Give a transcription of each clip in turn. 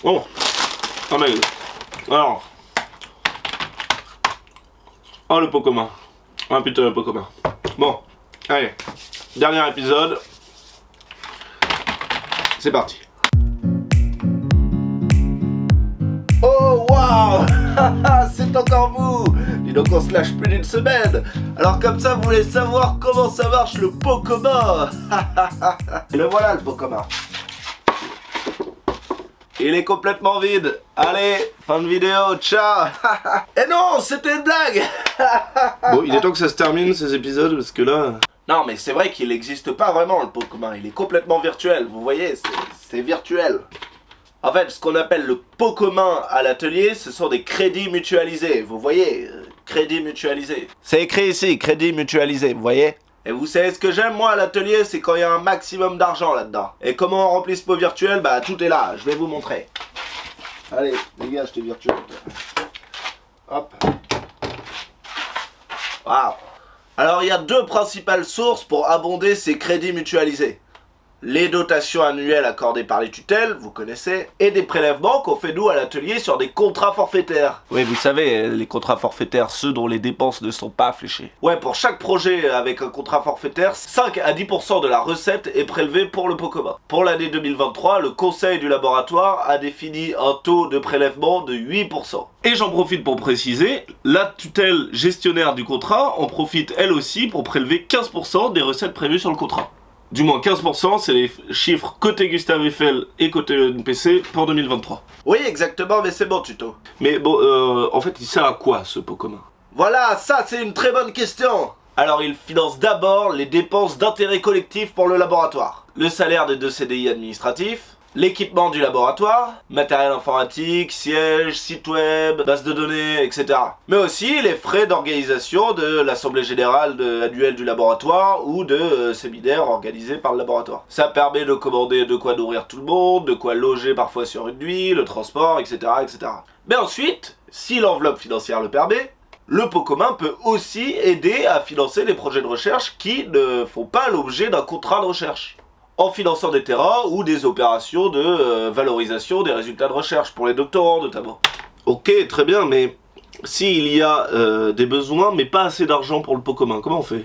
Oh. Ah mais... Alors... Oh le pot commun. Ah putain le pot commun. Bon, allez. Dernier épisode. C'est parti. Oh waouh. C'est encore vous. Dis donc on se lâche plus d'une semaine. Alors comme ça vous voulez savoir comment ça marche le pot commun. Et le voilà le pot commun. Il est complètement vide. Allez, fin de vidéo, ciao. Et non, c'était une blague. Bon, il est temps que ça se termine ces épisodes parce que là... Non mais c'est vrai qu'il n'existe pas vraiment le pot commun, il est complètement virtuel, vous voyez, c'est virtuel. En fait, ce qu'on appelle le pot commun à l'atelier, ce sont des crédits mutualisés, vous voyez, crédits mutualisés. C'est écrit ici, crédits mutualisés, vous voyez. Et vous savez ce que j'aime moi à l'atelier, c'est quand il y a un maximum d'argent là-dedans. Et comment on remplit ce pot virtuel, bah tout est là, je vais vous montrer. Allez, dégage tes virtuels. Hop. Waouh. Alors il y a deux principales sources pour abonder ces crédits mutualisés. Les dotations annuelles accordées par les tutelles, vous connaissez, et des prélèvements qu'on fait nous à l'atelier sur des contrats forfaitaires. Oui, vous savez, les contrats forfaitaires, ceux dont les dépenses ne sont pas fléchées. Ouais, pour chaque projet avec un contrat forfaitaire, 5 à 10% de la recette est prélevée pour le pot commun. Pour l'année 2023, le conseil du laboratoire a défini un taux de prélèvement de 8%. Et j'en profite pour préciser, la tutelle gestionnaire du contrat en profite elle aussi pour prélever 15% des recettes prévues sur le contrat. Du moins 15%, c'est les chiffres côté Gustave Eiffel et côté NPC pour 2023. Oui, exactement, mais c'est bon, tuto. Mais bon, en fait, il sert à quoi ce pot commun? Voilà, ça c'est une très bonne question. Alors il finance d'abord les dépenses d'intérêt collectif pour le laboratoire. Le salaire des 2 CDI administratifs, l'équipement du laboratoire, matériel informatique, siège, site web, base de données, etc. Mais aussi les frais d'organisation de l'assemblée générale annuelle du laboratoire ou de séminaires organisés par le laboratoire. Ça permet de commander de quoi nourrir tout le monde, de quoi loger parfois sur une nuit, le transport, etc. etc. Mais ensuite, si l'enveloppe financière le permet, le pot commun peut aussi aider à financer des projets de recherche qui ne font pas l'objet d'un contrat de recherche, en finançant des terrains ou des opérations de valorisation des résultats de recherche, pour les doctorants notamment. Ok, très bien, mais s'il y a des besoins mais pas assez d'argent pour le pot commun, comment on fait?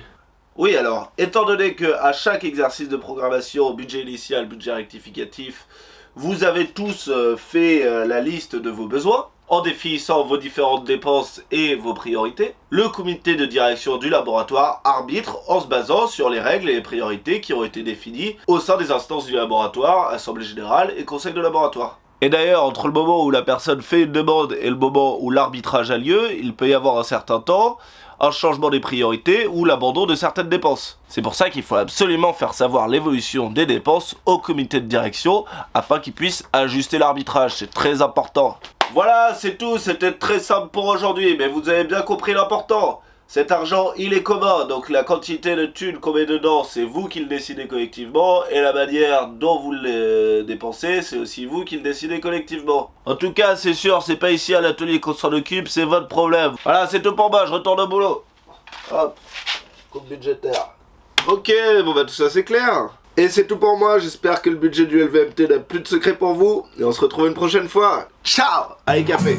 Oui alors, étant donné que à chaque exercice de programmation, budget initial, budget rectificatif, vous avez tous fait la liste de vos besoins, en définissant vos différentes dépenses et vos priorités, le comité de direction du laboratoire arbitre en se basant sur les règles et les priorités qui ont été définies au sein des instances du laboratoire, assemblée générale et conseil de laboratoire. Et d'ailleurs, entre le moment où la personne fait une demande et le moment où l'arbitrage a lieu, il peut y avoir un certain temps, un changement des priorités ou l'abandon de certaines dépenses. C'est pour ça qu'il faut absolument faire savoir l'évolution des dépenses au comité de direction afin qu'il puisse ajuster l'arbitrage, c'est très important. Voilà, c'est tout, c'était très simple pour aujourd'hui, mais vous avez bien compris l'important. Cet argent, il est commun, donc la quantité de thunes qu'on met dedans, c'est vous qui le décidez collectivement, et la manière dont vous le dépensez, c'est aussi vous qui le décidez collectivement. En tout cas, c'est sûr, c'est pas ici à l'atelier qu'on s'en occupe, c'est votre problème. Voilà, c'est tout pour moi, je retourne au boulot. Hop, coupe budgétaire. Ok, bon bah tout ça c'est clair. Et c'est tout pour moi, j'espère que le budget du LVMT n'a plus de secret pour vous, et on se retrouve une prochaine fois. Ciao! Allez, café.